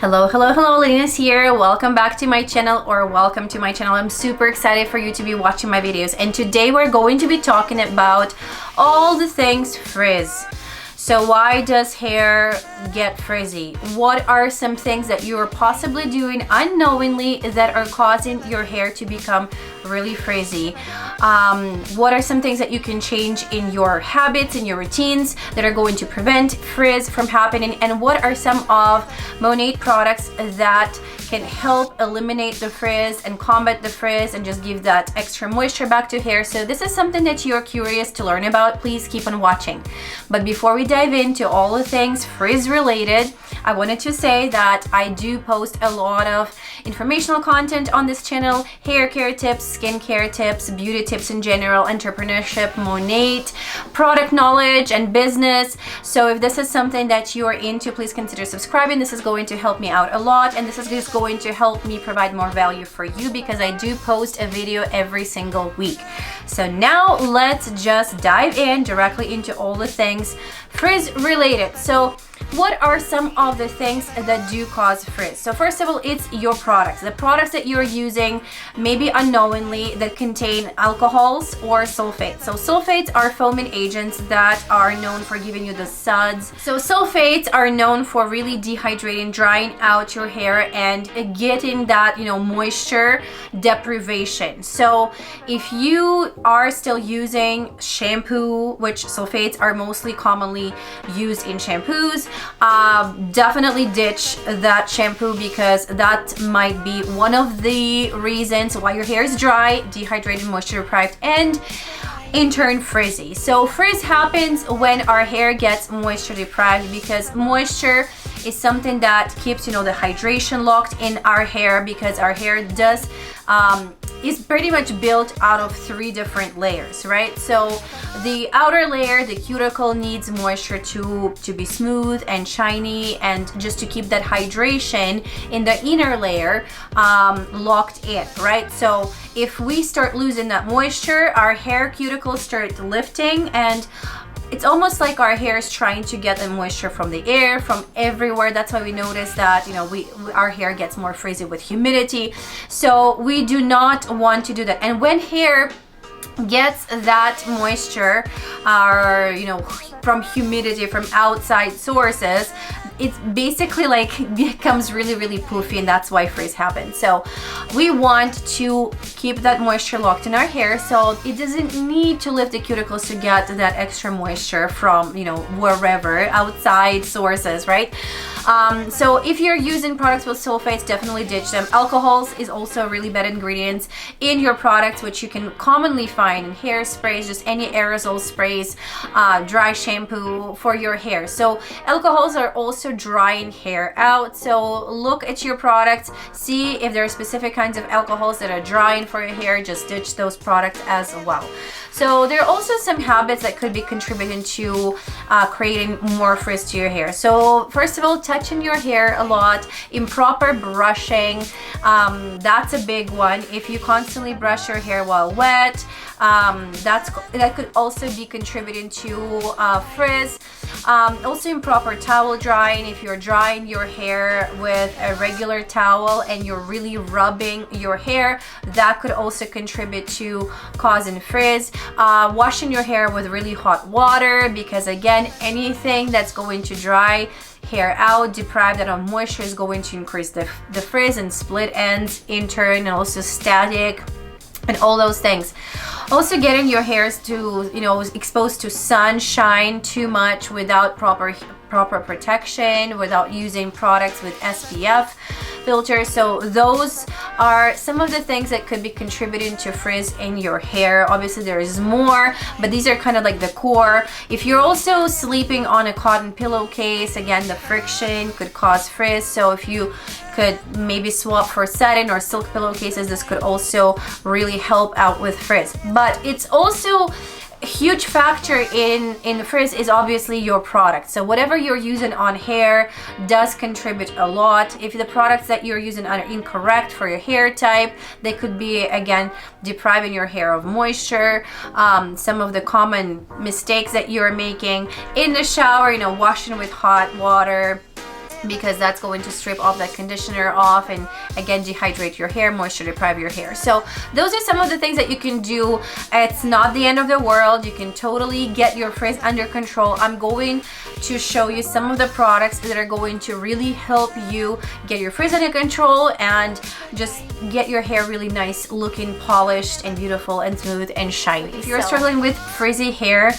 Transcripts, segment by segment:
Hello, Linus here. Welcome back to my channel, or welcome to my channel. I'm super excited for you to be watching my videos, and today we're going to be talking about all the things frizz. So why does hair get frizzy? What are some things that you are possibly doing unknowingly that are causing your hair to become really frizzy? What are some things that you can change in your habits, in your routines, that are going to prevent frizz from happening? And what are some of Monat products that can help eliminate the frizz and combat the frizz and just give that extra moisture back to hair? So this is something that you're curious to learn about. Please keep on watching. But before we dive into all the things frizz related, I wanted to say that I do post a lot of informational content on this channel: hair care tips, skincare tips, beauty tips in general, entrepreneurship, Monat, product knowledge, and business. So if this is something that you are into, please consider subscribing. This is going to help me out a lot, and this is just going to help me provide more value for you, because I do post a video every single week. So now let's just dive in directly into all the things frizz related. So what are some of the things that do cause frizz? So first of all, it's your products. The products that you're using, maybe unknowingly, that contain alcohols or sulfates. So sulfates are foaming agents that are known for giving you the suds. So sulfates are known for really dehydrating, drying out your hair and getting that, moisture deprivation. So if you are still using shampoo, which sulfates are mostly commonly used in shampoos, definitely ditch that shampoo, because that might be one of the reasons why your hair is dry, dehydrated, moisture deprived, and in turn frizzy. So frizz happens when our hair gets moisture deprived, because moisture is something that keeps the hydration locked in our hair, because our hair is pretty much built out of 3 different layers, right? So the outer layer, the cuticle, needs moisture to be smooth and shiny, and just to keep that hydration in the inner layer locked in, right? So if we start losing that moisture, our hair cuticles start lifting, and it's almost like our hair is trying to get the moisture from the air, from everywhere. That's why we notice that our hair gets more frizzy with humidity. So we do not want to do that. And when hair gets that moisture, from humidity, from outside sources, it's basically like becomes really poofy, and that's why frizz happens. So we want to keep that moisture locked in our hair, so it doesn't need to lift the cuticles to get that extra moisture from wherever, outside sources, right? So if you're using products with sulfates, definitely ditch them. Alcohols is also a really bad ingredient in your products, which you can commonly find in hairsprays, just any aerosol sprays, dry shampoo for your hair. So alcohols are also drying hair out. So look at your products, see if there are specific kinds of alcohols that are drying for your hair. Just ditch those products as well. So there are also some habits that could be contributing to creating more frizz to your hair. So first of all, touching your hair a lot, improper brushing, that's a big one. If you constantly brush your hair while wet, that could also be contributing to frizz. Also improper towel drying. If you're drying your hair with a regular towel and you're really rubbing your hair, that could also contribute to causing frizz. Washing your hair with really hot water, because again, anything that's going to dry hair out, deprive that of moisture, is going to increase the frizz and split ends in turn, and also static and all those things. Also getting your hairs to exposed to sunshine too much without proper protection, without using products with SPF filters. So those are some of the things that could be contributing to frizz in your hair. Obviously there is more, but these are kind of like the core. If you're also sleeping on a cotton pillowcase, again, the friction could cause frizz. So if you could maybe swap for satin or silk pillowcases, this could also really help out with frizz. But it's also a huge factor in frizz is obviously your product. So whatever you're using on hair does contribute a lot. If the products that you're using are incorrect for your hair type, they could be, again, depriving your hair of moisture. Some of the common mistakes that you're making in the shower, washing with hot water, because that's going to strip off that conditioner off and again dehydrate your hair, moisture deprive your hair. So those are some of the things that you can do. It's not the end of the world. You can totally get your frizz under control. I'm going to show you some of the products that are going to really help you get your frizz under control and just get your hair really nice looking, polished and beautiful and smooth and shiny. If you're struggling with frizzy hair,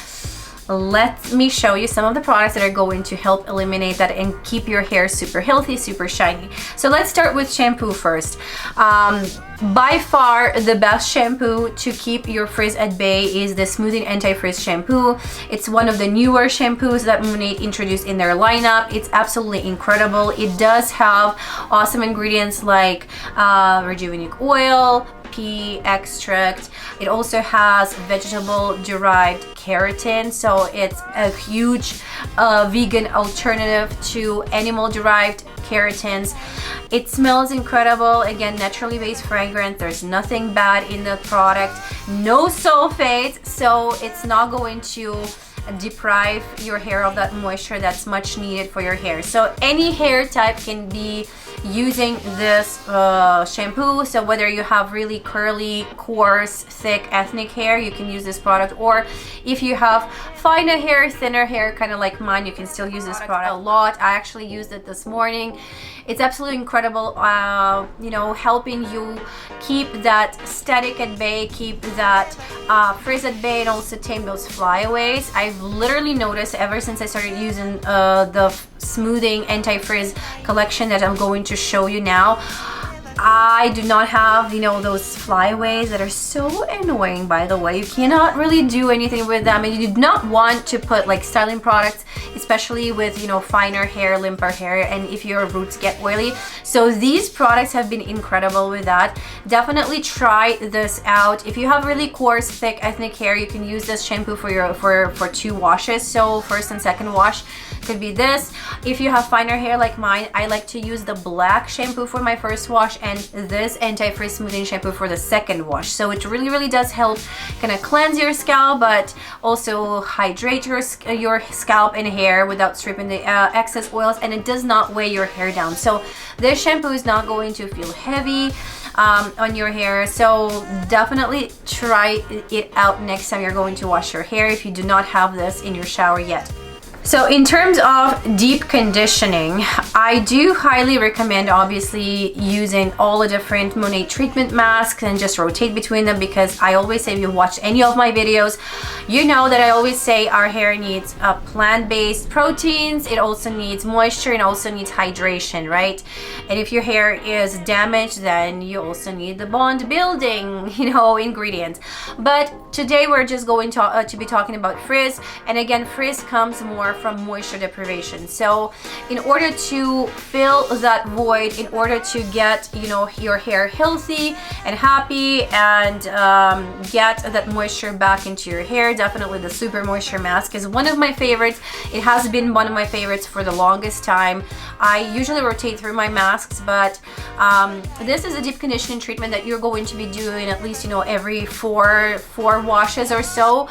let me show you some of the products that are going to help eliminate that and keep your hair super healthy, super shiny. So let's start with shampoo first. By far the best shampoo to keep your frizz at bay is the Smoothing Anti-Frizz Shampoo. It's one of the newer shampoos that Monat introduced in their lineup. It's absolutely incredible. It does have awesome ingredients like rejuvenating oil, pea extract. It also has vegetable derived keratin, so it's a huge vegan alternative to animal derived keratins. It smells incredible. Again, naturally based fragrance. There's nothing bad in the product. No sulfates, so it's not going to deprive your hair of that moisture that's much needed for your hair. So any hair type can be using this shampoo. So whether you have really curly, coarse, thick, ethnic hair, you can use this product, or if you have finer hair, thinner hair, kind of like mine, you can still use this product a lot. I actually used it this morning. It's absolutely incredible, you know, helping you keep that static at bay, keep that frizz at bay, and also tame those flyaways. I've literally noticed ever since I started using the Smoothing Anti-Frizz collection that I'm going to show you now, I do not have, you know, those flyaways that are so annoying, by the way. You cannot really do anything with them, and you do not want to put like styling products, especially with, you know, finer hair, limper hair, and if your roots get oily. So these products have been incredible with that. Definitely try this out. If you have really coarse, thick, ethnic hair, you can use this shampoo for your for 2 washes. So first and second wash could be this. If you have finer hair like mine, I like to use the black shampoo for my first wash and this anti-frizz smoothing shampoo for the second wash. So it really does help kind of cleanse your scalp, but also hydrate your scalp and hair without stripping the excess oils, and it does not weigh your hair down. So this shampoo is not going to feel heavy on your hair. So definitely try it out next time you're going to wash your hair if you do not have this in your shower yet. So in terms of deep conditioning, I do highly recommend obviously using all the different Monat treatment masks and just rotate between them, because I always say, if you watch any of my videos, you know that I always say our hair needs plant-based proteins, it also needs moisture, and also needs hydration, right? And if your hair is damaged, then you also need the bond building, you know, ingredients. But today we're just going to be talking about frizz, and again, frizz comes more from moisture deprivation. So in order to fill that void, in order to get, you know, your hair healthy and happy and get that moisture back into your hair, definitely the super moisture mask is one of my favorites. It has been one of my favorites for the longest time. I usually rotate through my masks, but this is a deep conditioning treatment that you're going to be doing at least, you know, every four washes or so.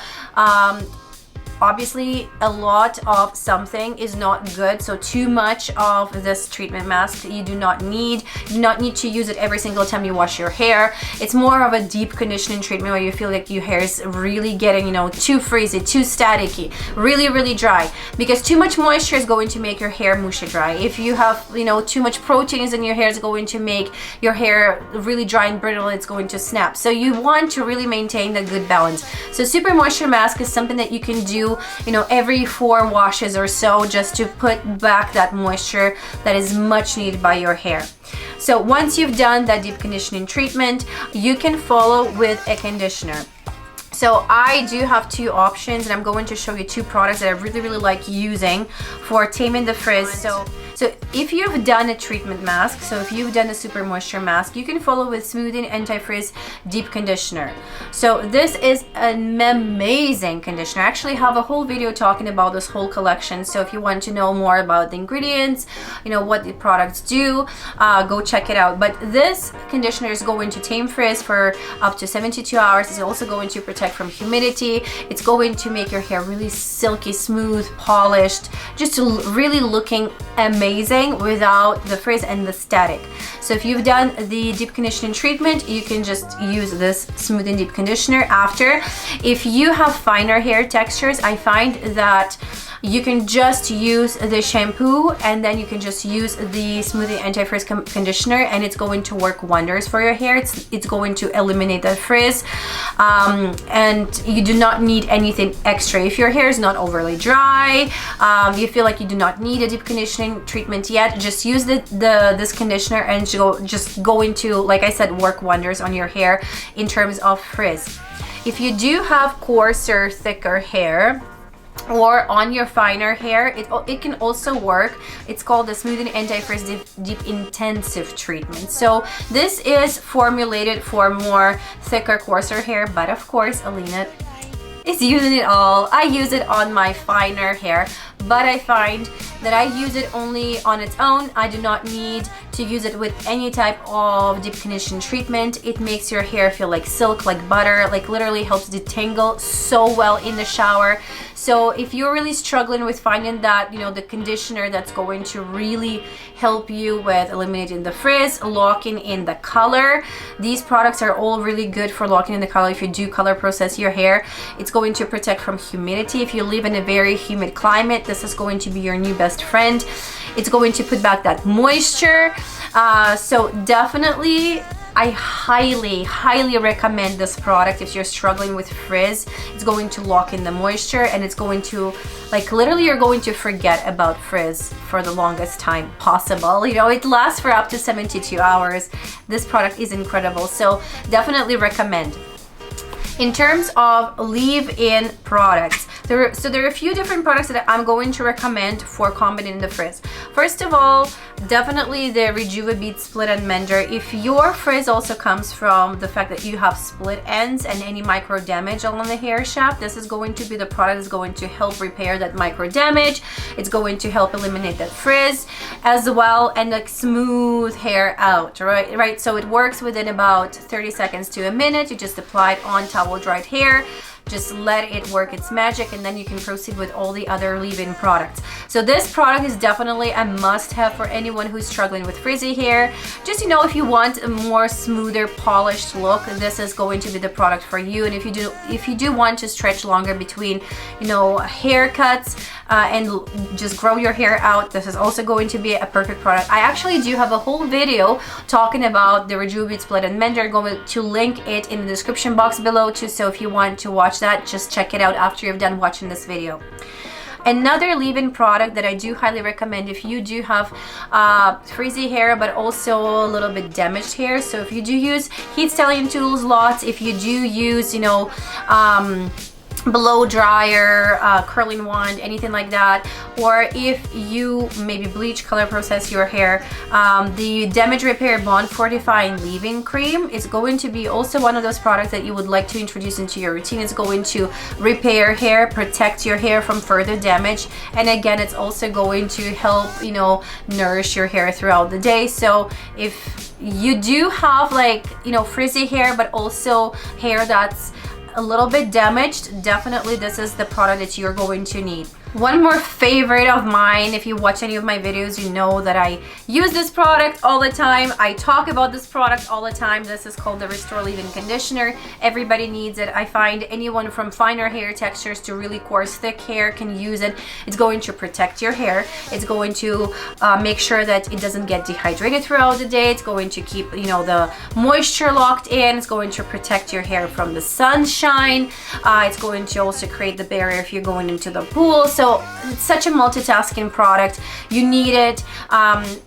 Obviously, a lot of something is not good, so too much of this treatment mask you do not need. You do not need to use it every single time you wash your hair. It's more of a deep conditioning treatment where you feel like your hair is really getting, you know, too frizzy, too staticky, really dry, because too much moisture is going to make your hair mushy dry. If you have, you know, too much proteins in your hair, is going to make your hair really dry and brittle. It's going to snap. So you want to really maintain the good balance. So super moisture mask is something that you can do, you know, every 4 washes or so, just to put back that moisture that is much needed by your hair. So once you've done that deep conditioning treatment, you can follow with a conditioner. So I do have 2 options, and I'm going to show you 2 products that I really like using for taming the frizz. So if you've done a treatment mask, so if you've done a super moisture mask, you can follow with Smoothing Anti-Frizz Deep Conditioner. So this is an amazing conditioner. I actually have a whole video talking about this whole collection. So if you want to know more about the ingredients, you know, what the products do, go check it out. But this conditioner is going to tame frizz for up to 72 hours. It's also going to protect from humidity. It's going to make your hair really silky, smooth, polished, just really looking amazing. amazing without the frizz and the static. So if you've done the deep conditioning treatment, you can just use this smoothing deep conditioner after. If you have finer hair textures, I find that you can just use the shampoo and then you can just use the smoothing anti-frizz conditioner, and it's going to work wonders for your hair. It's going to eliminate that frizz, and you do not need anything extra. If your hair is not overly dry, you feel like you do not need a deep conditioning treatment yet, just use this conditioner and just going to, like I said, work wonders on your hair in terms of frizz. If you do have coarser, thicker hair, or on your finer hair, it can also work. It's called the smoothing anti-frizz deep intensive treatment. So this is formulated for more thicker, coarser hair, but of course Alina is using it all. I use it on my finer hair, but I find that I use it only on its own. I do not need to use it with any type of deep conditioning treatment. It makes your hair feel like silk, like butter, like literally helps detangle so well in the shower. So if you're really struggling with finding that, you know, the conditioner that's going to really help you with eliminating the frizz, locking in the color, these products are all really good for locking in the color. If you do color process your hair, it's going to protect from humidity. If you live in a very humid climate, this is going to be your new best friend. It's going to put back that moisture. So definitely, I highly recommend this product if you're struggling with frizz. It's going to lock in the moisture, and it's going to, like, literally you're going to forget about frizz for the longest time possible. You know, it lasts for up to 72 hours. This product is incredible, so definitely recommend. In terms of leave-in products, there are a few different products that I'm going to recommend for combating the frizz. First of all, definitely the Rejuvenating Split End Mender. If your frizz also comes from the fact that you have split ends and any micro damage along the hair shaft, this is going to be the product that's going to help repair that micro damage. It's going to help eliminate that frizz as well, and like smooth hair out, right? So it works within about 30 seconds to a minute. You just apply it on towel dried hair. Just let it work its magic, and then you can proceed with all the other leave-in products. So this product is definitely a must-have for anyone who's struggling with frizzy hair. Just, you know, if you want a more smoother, polished look, this is going to be the product for you. And if you do want to stretch longer between, you know, haircuts and just grow your hair out, this is also going to be a perfect product. I actually do have a whole video talking about the Rejuvenating Split End Mender. I'm going to link it in the description box below too, so if you want to watch that, just check it out after you've done watching this video. Another leave-in product that I do highly recommend if you do have frizzy hair but also a little bit damaged hair. So if you do use heat styling tools lots, if you do use, you know, blow dryer, curling wand, anything like that, or if you maybe bleach, color process your hair, the Damage Repair Bond Fortifying Leave-In Cream is going to be also one of those products that you would like to introduce into your routine. It's going to repair hair, protect your hair from further damage, and again, it's also going to help, you know, nourish your hair throughout the day. So if you do have, like, you know, frizzy hair but also hair that's a little bit damaged, definitely this is the product that you're going to need. One more favorite of mine, if you watch any of my videos, you know that I use this product all the time. I talk about this product all the time. This is called the Restore Leave-In Conditioner. Everybody needs it. I find anyone from finer hair textures to really coarse, thick hair can use it. It's going to protect your hair. It's going to make sure that it doesn't get dehydrated throughout the day. It's going to keep, you know, the moisture locked in. It's going to protect your hair from the sunshine. It's going to also create the barrier if you're going into the pool. So it's such a multitasking product. You need it.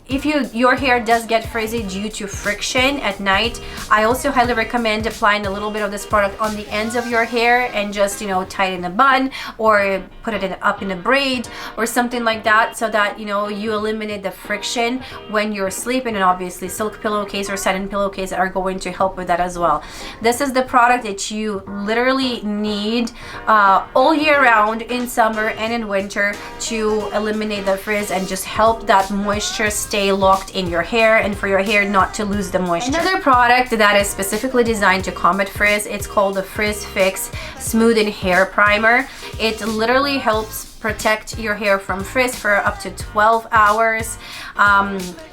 If your hair does get frizzy due to friction at night, I also highly recommend applying a little bit of this product on the ends of your hair and just, you know, tie it in a bun or put it up in a braid or something like that, so that, you know, you eliminate the friction when you're sleeping. And obviously silk pillowcase or satin pillowcase are going to help with that as well. This is the product that you literally need all year round, in summer and in and winter to eliminate the frizz and just help that moisture stay locked in your hair and for your hair not to lose the moisture. Another product that is specifically designed to combat frizz, it's called the Frizz Fix Smoothing Hair Primer. It literally helps protect your hair from frizz for up to 12 hours.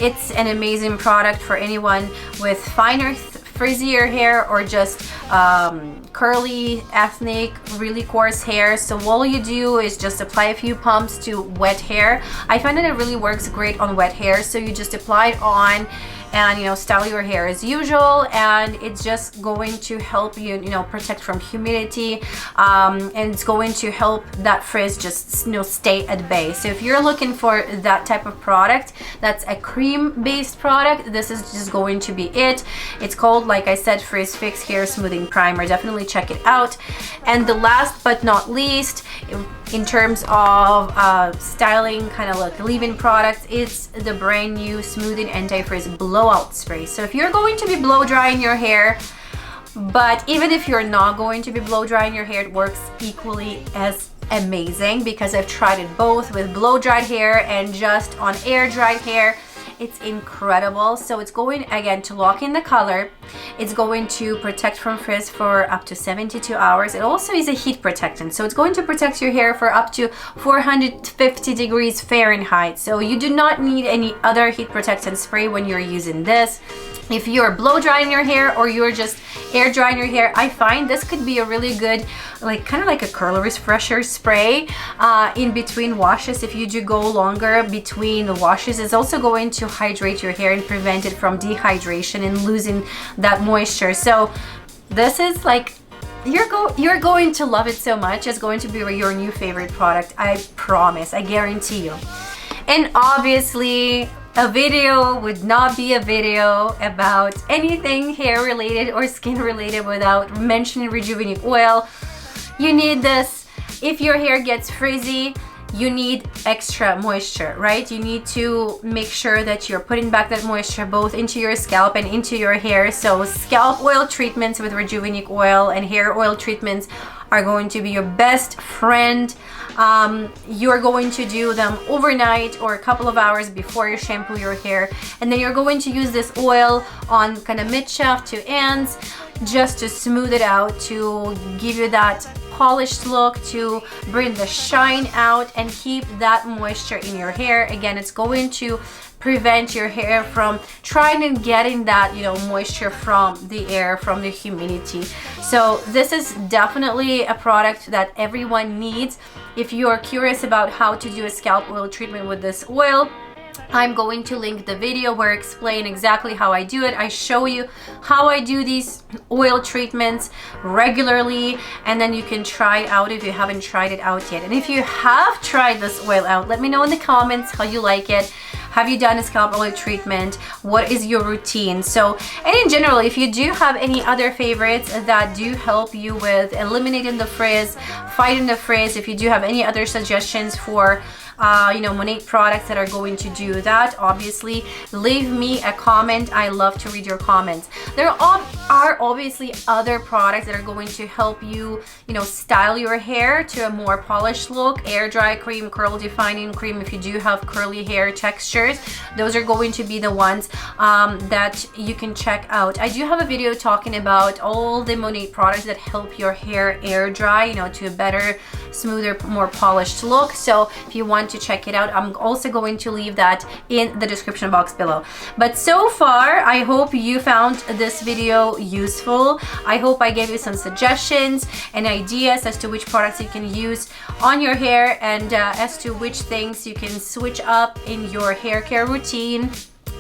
It's an amazing product for anyone with finer, frizzier hair or just curly, ethnic, really coarse hair. So all you do is just apply a few pumps to wet hair. I find that it really works great on wet hair. So you just apply it on and, you know, style your hair as usual, and it's just going to help you, you know, protect from humidity, and it's going to help that frizz just, you know, stay at bay. So if you're looking for that type of product that's a cream based product, this is just going to be it. It's called, like I said, Frizz Fix Hair Smoothing Primer. Definitely check it out. And the last but not least, in terms of styling, kind of like leave-in products, it's the brand new Smoothing Anti-Frizz Blowout Spray. So if you're going to be blow drying your hair, but even if you're not going to be blow drying your hair, it works equally as amazing, because I've tried it both with blow dried hair and just on air dried hair. It's incredible. So it's going again to lock in the color. It's going to protect from frizz for up to 72 hours. It also is a heat protectant, so it's going to protect your hair for up to 450 degrees Fahrenheit. So you do not need any other heat protectant spray when you're using this. If you're blow drying your hair or you're just air drying your hair, I find this could be a really good, like kind of like a curl refresher spray in between washes. If you do go longer between the washes, it's also going to hydrate your hair and prevent it from dehydration and losing that moisture. So this is like, you're going to love it so much. It's going to be your new favorite product, I promise, I guarantee you. And obviously, a video would not be a video about anything hair related or skin related without mentioning rejuvenating oil. You need this. If your hair gets frizzy, you need extra moisture, right? You need to make sure that you're putting back that moisture both into your scalp and into your hair. So scalp oil treatments with rejuvenating oil and hair oil treatments are going to be your best friend. You're going to do them overnight or a couple of hours before you shampoo your hair, and then you're going to use this oil on kind of mid shaft to ends just to smooth it out, to give you that polished look, to bring the shine out and keep that moisture in your hair. Again, it's going to prevent your hair from trying and getting that, you know, moisture from the air, from the humidity. So this is definitely a product that everyone needs. If you are curious about how to do a scalp oil treatment with this oil, I'm going to link the video where I explain exactly how I do it. I show you how I do these oil treatments regularly, and then you can try it out if you haven't tried it out yet. And if you have tried this oil out, let me know in the comments how you like it. Have you done a scalp oil treatment? What is your routine? So, and in general, if you do have any other favorites that do help you with eliminating the frizz, fighting the frizz, if you do have any other suggestions for you know, Monat products that are going to do that, obviously leave me a comment. I love to read your comments. There are obviously other products that are going to help you, you know, style your hair to a more polished look. Air dry cream, curl defining cream, if you do have curly hair textures, those are going to be the ones that you can check out. I do have a video talking about all the Monat products that help your hair air dry, you know, to a better, smoother, more polished look. So if you want to check it out, I'm also going to leave that in the description box below. But so far, I hope you found this video useful. I hope I gave you some suggestions and ideas as to which products you can use on your hair, and as to which things you can switch up in your hair care routine.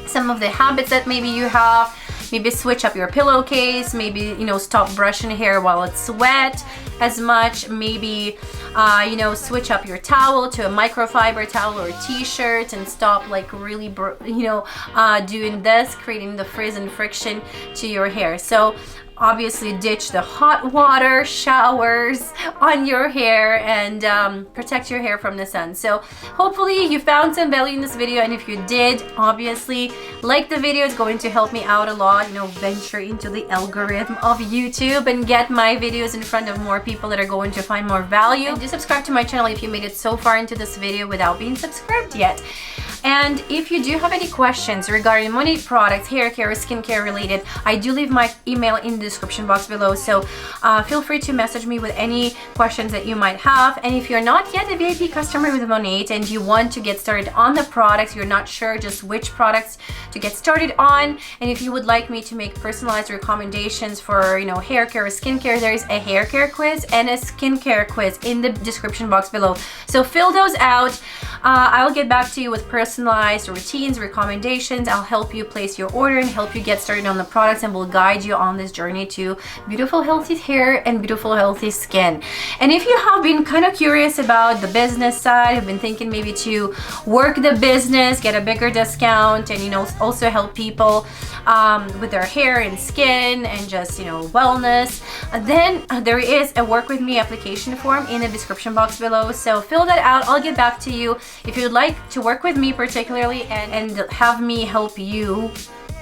Some of the habits that maybe you have, maybe switch up your pillowcase, maybe, you know, stop brushing hair while it's wet as much, maybe you know, switch up your towel to a microfiber towel or t-shirt, and stop like really you know, doing this, creating the frizz and friction to your hair. So obviously ditch the hot water showers on your hair and protect your hair from the sun. So hopefully you found some value in this video, and if you did, obviously like the video. It's going to help me out a lot, you know, venture into the algorithm of YouTube and get my videos in front of more people that are going to find more value. And do subscribe to my channel if you made it so far into this video without being subscribed yet. And if you do have any questions regarding Monat products, hair care, skincare related, I do leave my email in the description box below. So feel free to message me with any questions that you might have. And if you're not yet a VIP customer with Monat and you want to get started on the products, you're not sure just which products to get started on, and if you would like me to make personalized recommendations for, you know, hair care or skincare, there is a hair care quiz and a skincare quiz in the description box below. So fill those out. I'll get back to you with personalized routines, recommendations. I'll help you place your order and help you get started on the products, and will guide you on this journey to beautiful healthy hair and beautiful healthy skin. And if you have been kind of curious about the business side, have been thinking maybe to work the business, get a bigger discount, and, you know, also help people with their hair and skin and just, you know, wellness, then there is a work with me application form in the description box below. So fill that out. I'll get back to you. If you'd like to work with me particularly and have me help you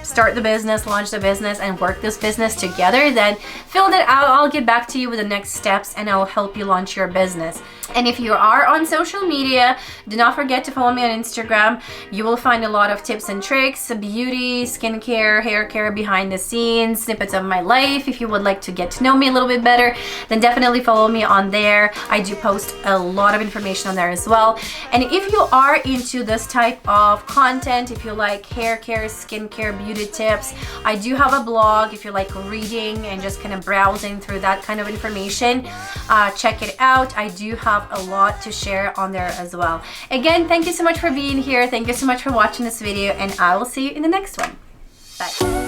start the business, launch the business, and work this business together, then fill that out. I'll get back to you with the next steps and I'll help you launch your business. And if you are on social media, do not forget to follow me on Instagram. You will find a lot of tips and tricks, beauty, skincare, hair care, behind the scenes, snippets of my life. If you would like to get to know me a little bit better, then definitely follow me on there. I do post a lot of information on there as well. And if you are into this type of content, if you like hair care, skincare, beauty tips, I do have a blog. If you like reading and just kind of browsing through that kind of information, check it out. I do have a lot to share on there as well. Again, thank you so much for being here. Thank you so much for watching this video, and I will see you in the next one. Bye.